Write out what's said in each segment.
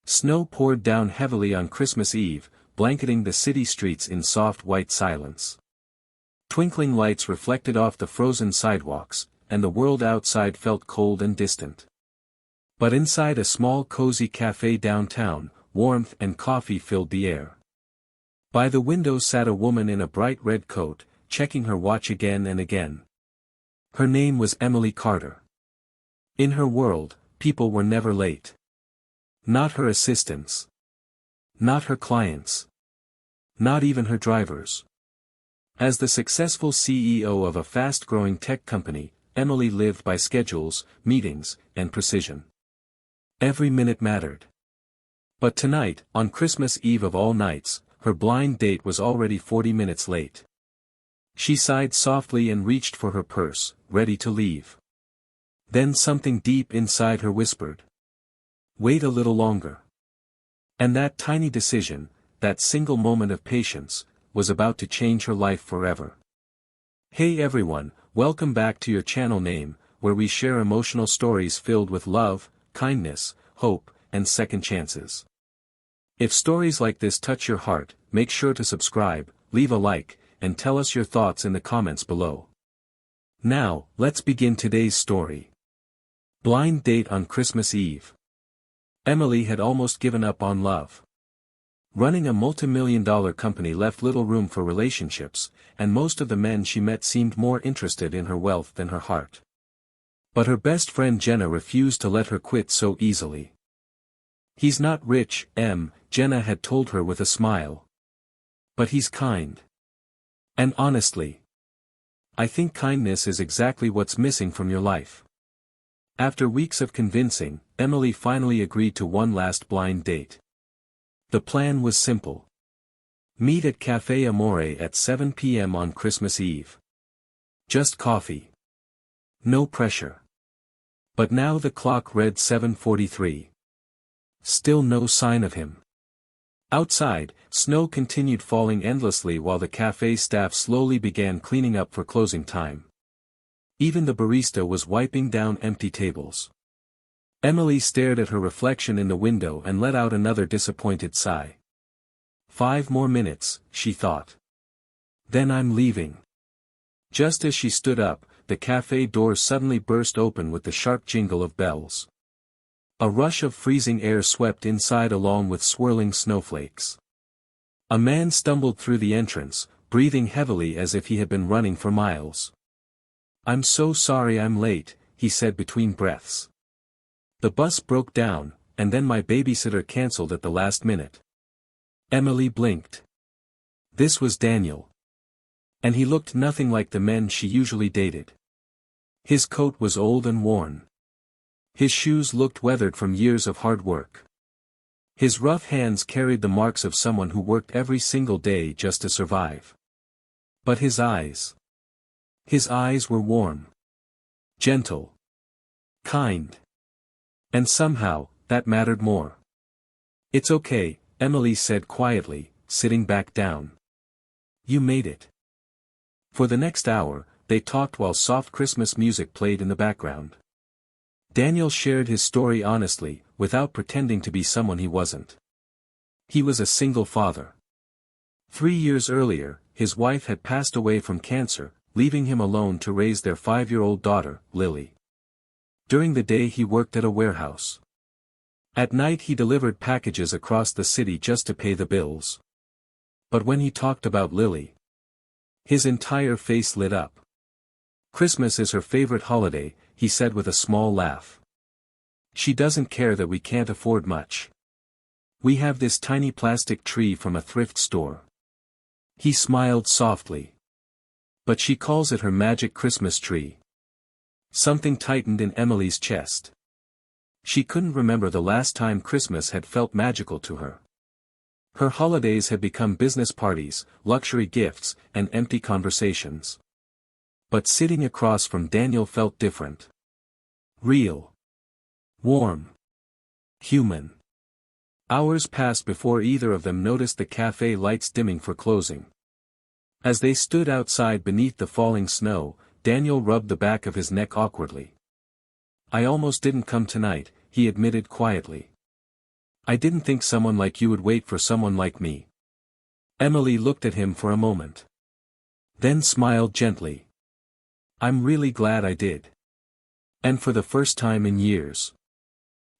Snow poured down heavily on Christmas Eve, blanketing the city streets in soft white silence. Twinkling lights reflected off the frozen sidewalks, and the world outside felt cold and distant. But inside a small cozy cafe downtown, warmth and coffee filled the air. By the window sat a woman in a bright red coat, checking her watch again and again. Her name was Emily Carter. In her world, people were never late. Not her assistants. Not her clients. Not even her drivers. As the successful CEO of a fast-growing tech company, Emily lived by schedules, meetings, and precision. Every minute mattered. But tonight, on Christmas Eve of all nights, her blind date was already 40 minutes late. She sighed softly and reached for her purse, ready to leave. Then something deep inside her whispered. Wait a little longer. And that tiny decision, that single moment of patience, was about to change her life forever. Hey everyone, welcome back to your channel name, where we share emotional stories filled with love, kindness, hope, and second chances. If stories like this touch your heart, make sure to subscribe, leave a like, and tell us your thoughts in the comments below. Now, let's begin today's story. Blind date on Christmas Eve. Emily had almost given up on love. Running a multi-million-dollar company left little room for relationships, and most of the men she met seemed more interested in her wealth than her heart. But her best friend Jenna refused to let her quit so easily. He's not rich, Jenna had told her with a smile. But he's kind. And honestly, I think kindness is exactly what's missing from your life. After weeks of convincing, Emily finally agreed to one last blind date. The plan was simple. Meet at Café Amore at 7 p.m. on Christmas Eve. Just coffee. No pressure. But now the clock read 7:43. Still no sign of him. Outside, snow continued falling endlessly while the cafe staff slowly began cleaning up for closing time. Even the barista was wiping down empty tables. Emily stared at her reflection in the window and let out another disappointed sigh. 5 more minutes, she thought. Then I'm leaving. Just as she stood up, the cafe doors suddenly burst open with the sharp jingle of bells. A rush of freezing air swept inside along with swirling snowflakes. A man stumbled through the entrance, breathing heavily as if he had been running for miles. I'm so sorry I'm late, he said between breaths. The bus broke down, and then my babysitter cancelled at the last minute. Emily blinked. This was Daniel. And he looked nothing like the men she usually dated. His coat was old and worn. His shoes looked weathered from years of hard work. His rough hands carried the marks of someone who worked every single day just to survive. But his eyes were warm. Gentle. Kind. And somehow, that mattered more. It's okay, Emily said quietly, sitting back down. You made it. For the next hour, they talked while soft Christmas music played in the background. Daniel shared his story honestly, without pretending to be someone he wasn't. He was a single father. 3 years earlier, his wife had passed away from cancer, leaving him alone to raise their 5-year-old daughter, Lily. During the day he worked at a warehouse. At night he delivered packages across the city just to pay the bills. But when he talked about Lily, his entire face lit up. Christmas is her favorite holiday, he said with a small laugh. She doesn't care that we can't afford much. We have this tiny plastic tree from a thrift store. He smiled softly. But she calls it her magic Christmas tree. Something tightened in Emily's chest. She couldn't remember the last time Christmas had felt magical to her. Her holidays had become business parties, luxury gifts, and empty conversations. But sitting across from Daniel felt different. Real. Warm. Human. Hours passed before either of them noticed the cafe lights dimming for closing. As they stood outside beneath the falling snow, Daniel rubbed the back of his neck awkwardly. I almost didn't come tonight, he admitted quietly. I didn't think someone like you would wait for someone like me. Emily looked at him for a moment. Then smiled gently. I'm really glad I did. And for the first time in years.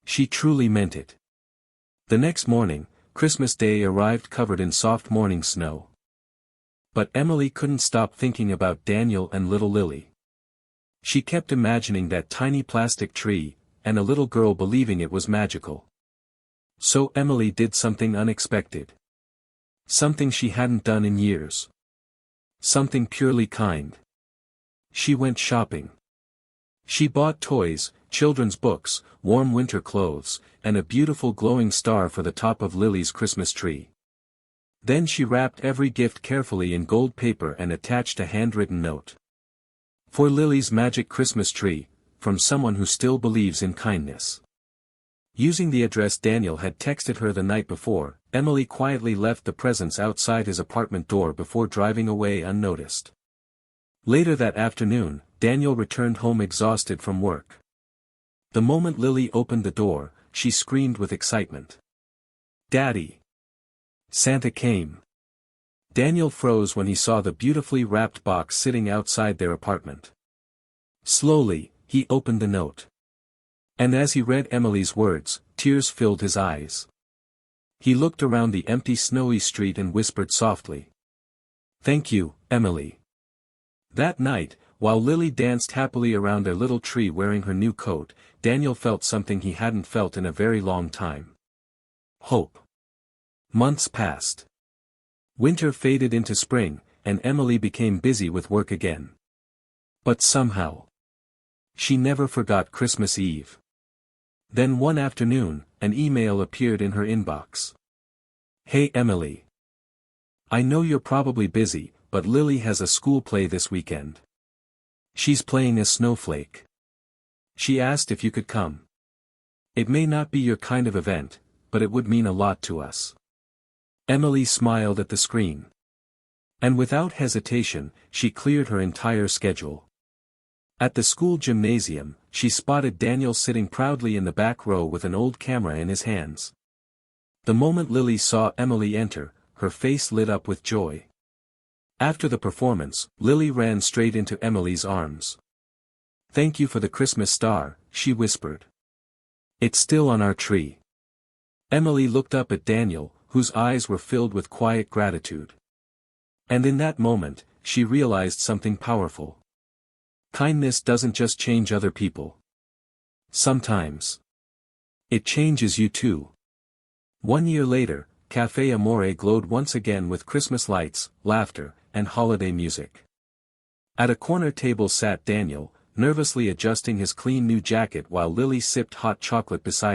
She truly meant it. The next morning, Christmas Day arrived covered in soft morning snow. But Emily couldn't stop thinking about Daniel and little Lily. She kept imagining that tiny plastic tree, and a little girl believing it was magical. So Emily did something unexpected. Something she hadn't done in years. Something purely kind. She went shopping. She bought toys, children's books, warm winter clothes, and a beautiful glowing star for the top of Lily's Christmas tree. Then she wrapped every gift carefully in gold paper and attached a handwritten note. For Lily's magic Christmas tree, from someone who still believes in kindness. Using the address Daniel had texted her the night before, Emily quietly left the presents outside his apartment door before driving away unnoticed. Later that afternoon, Daniel returned home exhausted from work. The moment Lily opened the door, she screamed with excitement. "Daddy! Santa came!" Daniel froze when he saw the beautifully wrapped box sitting outside their apartment. Slowly, he opened the note. And as he read Emily's words, tears filled his eyes. He looked around the empty snowy street and whispered softly. "Thank you, Emily." That night, while Lily danced happily around their little tree wearing her new coat, Daniel felt something he hadn't felt in a very long time. Hope. Months passed. Winter faded into spring, and Emily became busy with work again. But somehow, she never forgot Christmas Eve. Then one afternoon, an email appeared in her inbox. "Hey Emily. I know you're probably busy, but Lily has a school play this weekend. She's playing a snowflake. She asked if you could come. It may not be your kind of event, but it would mean a lot to us." Emily smiled at the screen. And without hesitation, she cleared her entire schedule. At the school gymnasium, she spotted Daniel sitting proudly in the back row with an old camera in his hands. The moment Lily saw Emily enter, her face lit up with joy. After the performance, Lily ran straight into Emily's arms. "Thank you for the Christmas star," she whispered. "It's still on our tree." Emily looked up at Daniel, whose eyes were filled with quiet gratitude. And in that moment, she realized something powerful. Kindness doesn't just change other people. Sometimes it changes you too. 1 year later, Café Amore glowed once again with Christmas lights, laughter, and holiday music. At a corner table sat Daniel, nervously adjusting his clean new jacket while Lily sipped hot chocolate beside him.